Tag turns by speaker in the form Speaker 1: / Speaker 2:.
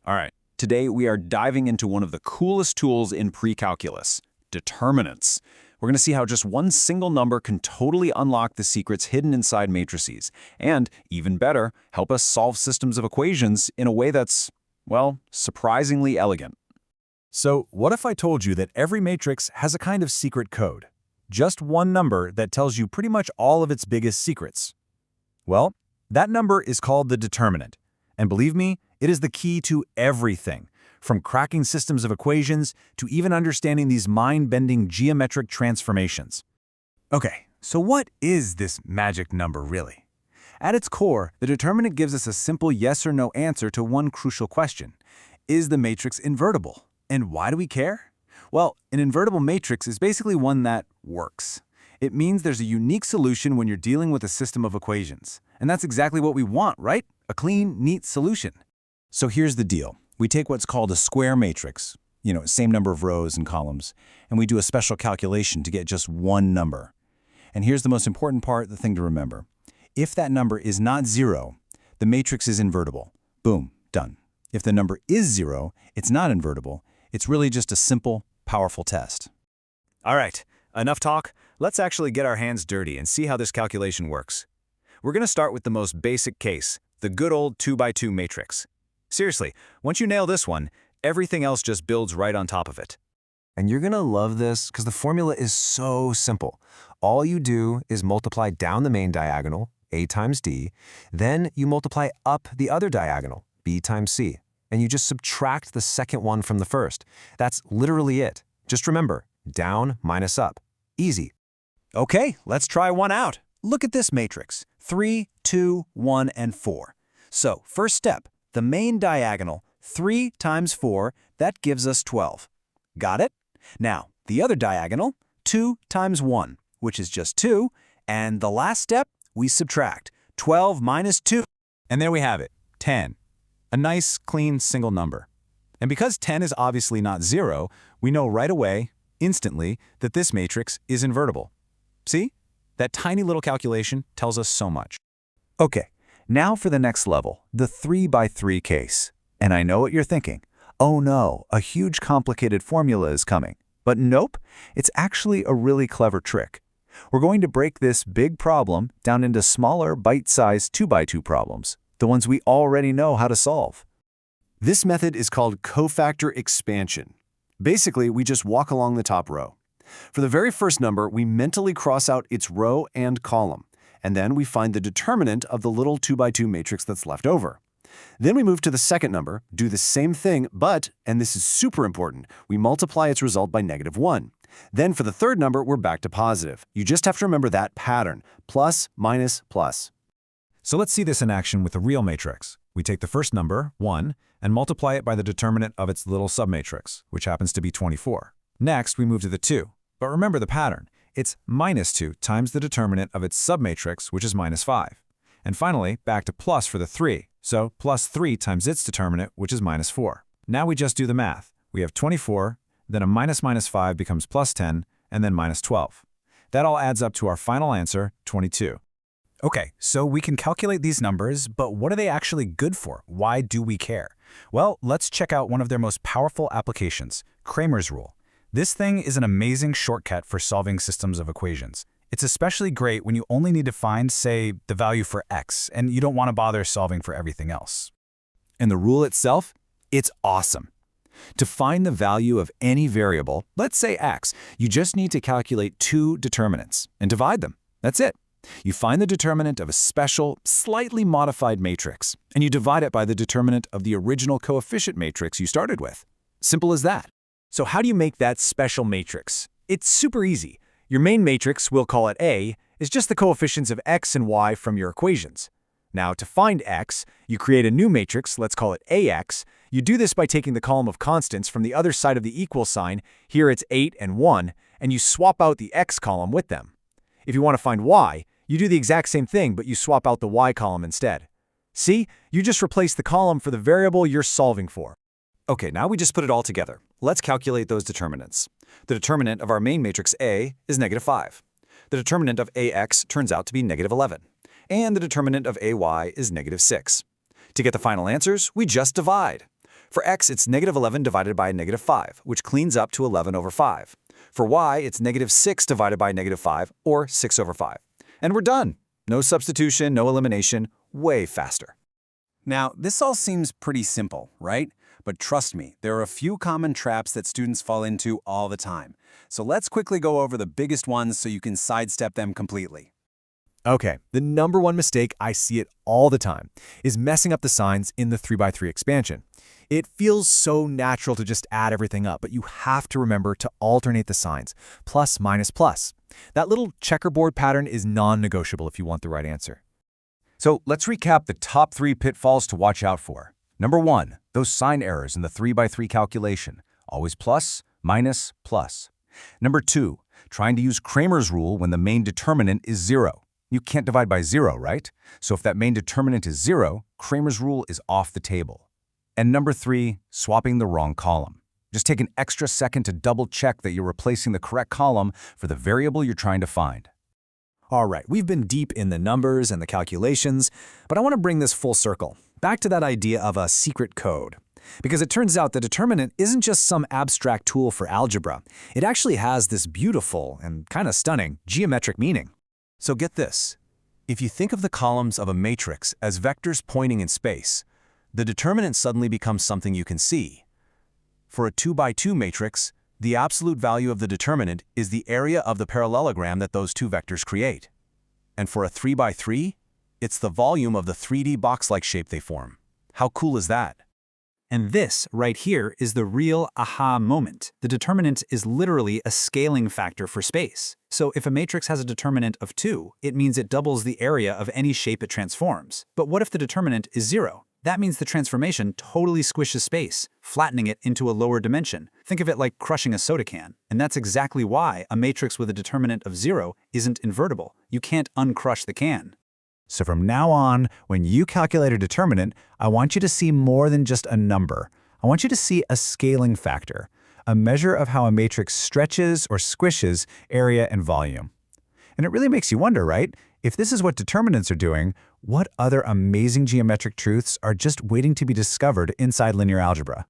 Speaker 1: All right, today we are diving into one of the coolest tools in pre-calculus, determinants. We're going to see how just one single number can totally unlock the secrets hidden inside matrices, and, even better, help us solve systems of equations in a way that's, well, surprisingly elegant.
Speaker 2: So what if I told you that every matrix has a kind of secret code? Just one number that tells you pretty much all of its biggest secrets. Well, that number is called the determinant. And believe me, it is the key to everything, from cracking systems of equations to even understanding these mind-bending geometric transformations. Okay, so what is this magic number really? At its core, the determinant gives us a simple yes or no answer to one crucial question. Is the matrix invertible? And why do we care? Well, an invertible matrix is basically one that works. It means there's a unique solution when you're dealing with a system of equations. And that's exactly what we want, right? A clean, neat solution. So here's the deal. We take what's called a square matrix, same number of rows and columns, and we do a special calculation to get just one number. And here's the most important part, the thing to remember. If that number is not 0, the matrix is invertible. Boom, done. If the number is 0, it's not invertible. It's really just a simple, powerful test.
Speaker 3: All right, enough talk. Let's actually get our hands dirty and see how this calculation works. We're going to start with the most basic case, the good old 2x2 matrix. Seriously, once you nail this one, everything else just builds right on top of it.
Speaker 4: And you're going to love this because the formula is so simple. All you do is multiply down the main diagonal, a times d, then you multiply up the other diagonal, b times c, and you just subtract the second one from the first. That's literally it. Just remember, down minus up. Easy.
Speaker 2: Okay, let's try one out. Look at this matrix, 3, 2, 1, and 4. So, first step, the main diagonal, 3 times 4, that gives us 12. Got it? Now, the other diagonal, 2 times 1, which is just 2, and the last step, we subtract, 12 minus 2. And there we have it, 10. A nice, clean, single number. And because 10 is obviously not 0, we know right away, instantly, that this matrix is invertible. See? That tiny little calculation tells us so much.
Speaker 1: Okay, now for the next level, the 3x3 case. And I know what you're thinking. Oh no, a huge complicated formula is coming. But nope, it's actually a really clever trick. We're going to break this big problem down into smaller, bite-sized 2x2 problems, the ones we already know how to solve.
Speaker 5: This method is called cofactor expansion. Basically, we just walk along the top row. For the very first number, we mentally cross out its row and column, and then we find the determinant of the little 2x2 matrix that's left over. Then we move to the second number, do the same thing, but, and this is super important, we multiply its result by -1. Then for the third number, we're back to positive. You just have to remember that pattern, plus, minus, plus.
Speaker 2: So let's see this in action with a real matrix. We take the first number, 1, and multiply it by the determinant of its little submatrix, which happens to be 24. Next, we move to the 2. But remember the pattern. It's -2 times the determinant of its submatrix, which is -5. And finally, back to plus for the 3. So plus 3 times its determinant, which is -4. Now we just do the math. We have 24, then a -5 becomes +10, and then -12. That all adds up to our final answer, 22. Okay, so we can calculate these numbers, but what are they actually good for? Why do we care? Well, let's check out one of their most powerful applications, Cramer's rule. This thing is an amazing shortcut for solving systems of equations. It's especially great when you only need to find, say, the value for x, and you don't want to bother solving for everything else.
Speaker 1: And the rule itself? It's awesome. To find the value of any variable, let's say x, you just need to calculate 2 determinants and divide them. That's it. You find the determinant of a special, slightly modified matrix, and you divide it by the determinant of the original coefficient matrix you started with. Simple as that.
Speaker 3: So how do you make that special matrix? It's super easy. Your main matrix, we'll call it A, is just the coefficients of x and y from your equations. Now, to find x, you create a new matrix, let's call it AX. You do this by taking the column of constants from the other side of the equal sign, here it's 8 and 1, and you swap out the x column with them. If you want to find y, you do the exact same thing, but you swap out the y column instead. See? You just replace the column for the variable you're solving for.
Speaker 5: Okay, now we just put it all together. Let's calculate those determinants. The determinant of our main matrix A is -5. The determinant of AX turns out to be -11. And the determinant of AY is -6. To get the final answers, we just divide.
Speaker 1: For x, it's negative 11 divided by negative 5, which cleans up to 11 over 5. For y, it's negative 6 divided by negative 5, or 6 over 5. And we're done. No substitution, no elimination, way faster.
Speaker 2: Now, this all seems pretty simple, right? But trust me, there are a few common traps that students fall into all the time. So let's quickly go over the biggest ones so you can sidestep them completely.
Speaker 3: Okay, the number one mistake, I see it all the time, is messing up the signs in the 3x3 expansion. It feels so natural to just add everything up, but you have to remember to alternate the signs, plus, minus, plus. That little checkerboard pattern is non-negotiable if you want the right answer.
Speaker 1: So let's recap the top 3 pitfalls to watch out for. Number 1, those sign errors in the 3x3 calculation. Always plus, minus, plus. Number 2, trying to use Cramer's rule when the main determinant is 0. You can't divide by 0, right? So if that main determinant is 0, Cramer's rule is off the table. And number 3, swapping the wrong column. Just take an extra second to double-check that you're replacing the correct column for the variable you're trying to find.
Speaker 3: All right, we've been deep in the numbers and the calculations, but I want to bring this full circle, back to that idea of a secret code. Because it turns out the determinant isn't just some abstract tool for algebra. It actually has this beautiful and kind of stunning geometric meaning.
Speaker 2: So get this. If you think of the columns of a matrix as vectors pointing in space, the determinant suddenly becomes something you can see. For a 2x2 matrix, the absolute value of the determinant is the area of the parallelogram that those two vectors create. And for a 3x3, it's the volume of the 3D box-like shape they form. How cool is that?
Speaker 6: And this, right here, is the real aha moment. The determinant is literally a scaling factor for space. So if a matrix has a determinant of 2, it means it doubles the area of any shape it transforms. But what if the determinant is 0? That means the transformation totally squishes space, flattening it into a lower dimension. Think of it like crushing a soda can. And that's exactly why a matrix with a determinant of 0 isn't invertible. You can't uncrush the can.
Speaker 3: So from now on, when you calculate a determinant, I want you to see more than just a number. I want you to see a scaling factor, a measure of how a matrix stretches or squishes area and volume. And it really makes you wonder, right? If this is what determinants are doing, what other amazing geometric truths are just waiting to be discovered inside linear algebra?